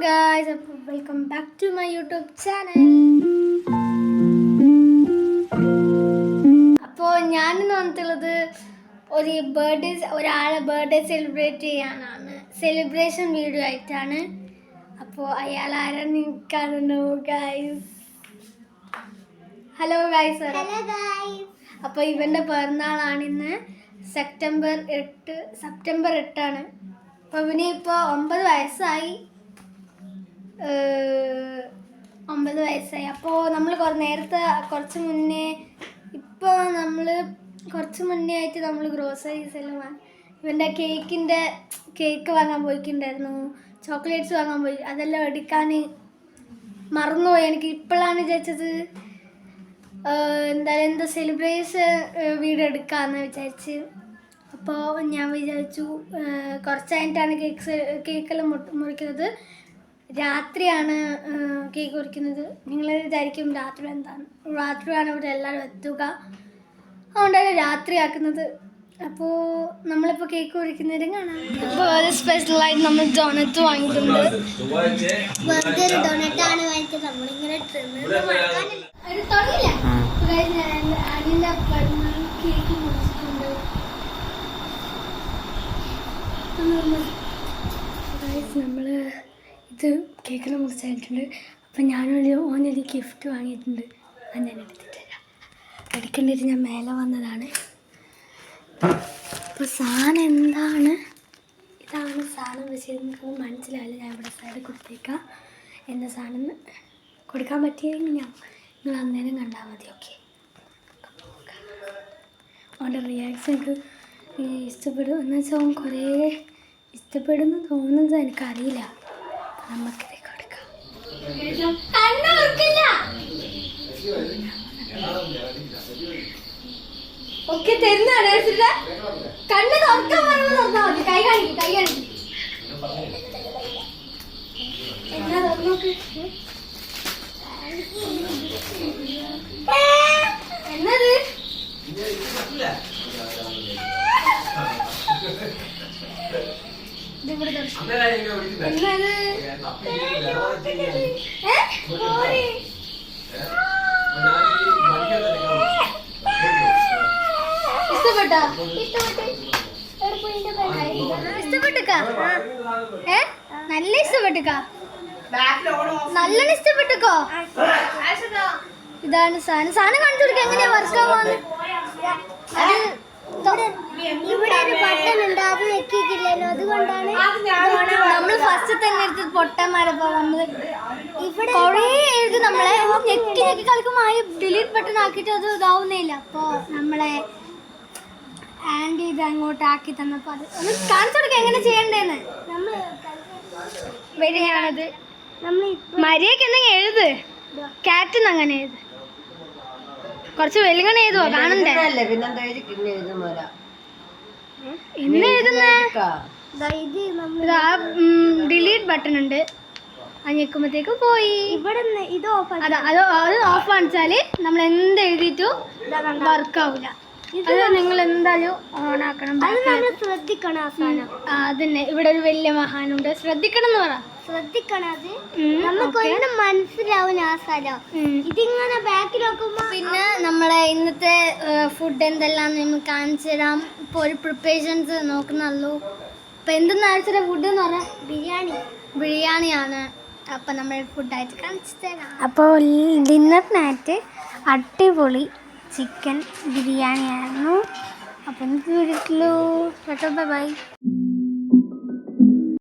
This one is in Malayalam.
guys, welcome back to my YouTube channel. അപ്പോൾ ഞാനിന്ന് വന്നിട്ടുള്ളത് ഒരാളെ ബർത്ത്ഡേ സെലിബ്രേറ്റ് ചെയ്യാനാണ്. സെലിബ്രേഷൻ വീഡിയോ ആയിട്ടാണ്. അപ്പോൾ അയാൾ ആരാന്ന് നിൽക്കാറുണ്ടോ ഗൈസ്? Hello guys. അപ്പോൾ ഇവൻ്റെ പിറന്നാളാണ് ഇന്ന്. സെപ്റ്റംബർ 8 അപ്പോൾ ഇവന് ഇപ്പോൾ 9 വയസ്സായി. അപ്പോൾ നമ്മൾ കുറച്ച് മുന്നേ ആയിട്ട് നമ്മൾ ഗ്രോസറീസ് എല്ലാം ഇവൻ്റെ കേക്ക് വാങ്ങാൻ പോയിട്ടുണ്ടായിരുന്നു. ചോക്ലേറ്റ്സ് വാങ്ങാൻ പോയി. അതെല്ലാം എടുക്കാൻ മറന്നുപോയി. എനിക്ക് ഇപ്പോഴാണ് വിചാരിച്ചത് എന്താ സെലിബ്രേഷൻ വീഡിയോ എടുക്കാമെന്ന് വിചാരിച്ച്. അപ്പോൾ ഞാൻ വിചാരിച്ചു കുറച്ച് കഴിഞ്ഞിട്ടാണ് കേക്കെല്ലാം മുറിക്കുന്നത്. രാത്രിയാണ് കേക്ക് മുറിക്കുന്നത്. നിങ്ങൾ വിചാരിക്കും രാത്രിയാണ് ഇവിടെ എല്ലാവരും എത്തുക, അതുകൊണ്ടാണ് രാത്രി ആക്കുന്നത്. അപ്പോൾ നമ്മളിപ്പോൾ കേക്ക് മുറിക്കുന്നതിനും കാണാം. അപ്പോൾ അത് സ്പെഷ്യലായിട്ട് നമ്മൾ ഡോണറ്റ് വാങ്ങിയിട്ടുണ്ട്. വെറുതെ ഒരു ഡോണറ്റാണ് വാങ്ങിച്ചത്. നമ്മളിങ്ങനെ അതിൻ്റെ കേക്ക് മുറിച്ചിട്ടുണ്ട്. നമ്മൾ ഇത് കേക്കെല്ലാം മുറിച്ചായിട്ടുണ്ട്. അപ്പം ഓനൊരു ഗിഫ്റ്റ് വാങ്ങിയിട്ടുണ്ട്. അത് ഞാൻ എടുത്തിട്ട് എടുക്കേണ്ടിട്ട് ഞാൻ മേലെ വന്നതാണ്. അപ്പോൾ സാധനം എന്താണ്? ഇതാണ് സാധനം. പക്ഷേ നിങ്ങൾക്ക് മനസ്സിലാവില്ല. ഞാൻ ഇവിടെ സൈഡിൽ കൊടുത്തേക്കാം. എന്താ സാധനം കൊടുക്കാൻ പറ്റിയെങ്കിൽ നിങ്ങൾ അന്നേരം കണ്ടാൽ മതി. ഓക്കെ, അവൻ്റെ റിയാക്ഷൻ എനിക്ക് ഇഷ്ടപ്പെടും. എന്ന് വെച്ചാൽ അവൻ കുറേ ഇഷ്ടപ്പെടുന്നു തോന്നുന്നത് എനിക്കറിയില്ല. നമുക്കിത് കൊടുക്കാം. ഒക്കെ തരുന്നതാണ്. കണ്ണ് തുറക്കാൻ പറഞ്ഞാൽ മതി. കൈ കാണിക്കും. എന്നാ തുറന്നോക്ക്. എന്നത് നല്ല ഇഷ്ടപ്പെട്ടുക്കോ? നല്ലോണം ഇഷ്ടപ്പെട്ടുക്കോ? ഇതാണ് സാധനം കാണിച്ചു കൊടുക്കുക. എങ്ങനെയാ വർക്കാവാന്ന്? ഇവിടെ ഒരു ബട്ടൺ ഉണ്ട്, അത് വെക്കിയിട്ടില്ലല്ലോ. അതുകൊണ്ടാണ് നമ്മൾ ഫസ്റ്റ് തന്നെ എടുത്ത് പൊട്ടന്മാരപ്പോ വന്നത്. ഇവിടെ കുറേ എഴുതി നമ്മളെ ഞെക്കി കളിക്കുമ്പോൾ ആ ഡിലീറ്റ് ബട്ടൺ ആക്കിയിട്ട് അത് ഇതാവുന്നില്ല. അപ്പോൾ നമ്മളെ ആൻറ്റി ഇത് അങ്ങോട്ട് ആക്കി തന്നപ്പോൾ അത് ഒന്ന് കാണിച്ചു കൊടുക്കുക എങ്ങനെ ചെയ്യണ്ടേന്ന്. വരികയാണത്. മര്യാദക്ക് എന്തെങ്കിലും എഴുത്. ക്യാറ്റിന്ന് അങ്ങനെ എഴുത്. കുറച്ച് വെലുങ്ങനെ എഴുതുവോ? കാണണ്ടേ? എന്ന് എഴുതുന്നേ ഡിലീറ്റ് ബട്ടൺ ഉണ്ട്. അത് ഞെക്കുമ്പോഴത്തേക്ക് പോയി. അത് ഓഫ് കാണിച്ചാല് നമ്മൾ എന്ത് എഴുതിയിട്ടും വർക്കാവൂല. അത് നിങ്ങൾ എന്തായാലും ഓൺ ആക്കണം. ശ്രദ്ധിക്കണം. അതന്നെ, ഇവിടെ ഒരു വലിയ മഹാനുണ്ട്. ശ്രദ്ധിക്കണം എന്ന് പറ. ശ്രദ്ധിക്കണം. അത് നമുക്കൊന്നും മനസ്സിലാവും ആ സ്ഥലം. ഇതിങ്ങനെ ബാക്കിൽ നോക്കുമ്പോ പിന്നെ നമ്മളെ ഇന്നത്തെ ഫുഡ് എന്തെല്ലാം നമുക്ക് കാണിച്ചു തരാം. ഇപ്പോൾ ഒരു പ്രിപ്പറേഷൻസ് നോക്കുന്നുള്ളൂ. ഇപ്പം എന്തെന്ന് ഫുഡ് എന്ന് പറഞ്ഞാൽ ബിരിയാണിയാണ്. അപ്പം നമ്മൾ ഫുഡായിട്ട് കാണിച്ചു തരാം. അപ്പോൾ ഡിന്നറിനായിട്ട് അടിപൊളി ചിക്കൻ ബിരിയാണിയായിരുന്നു. അപ്പം എനിക്ക് വീട്ടിലോ. ബൈ.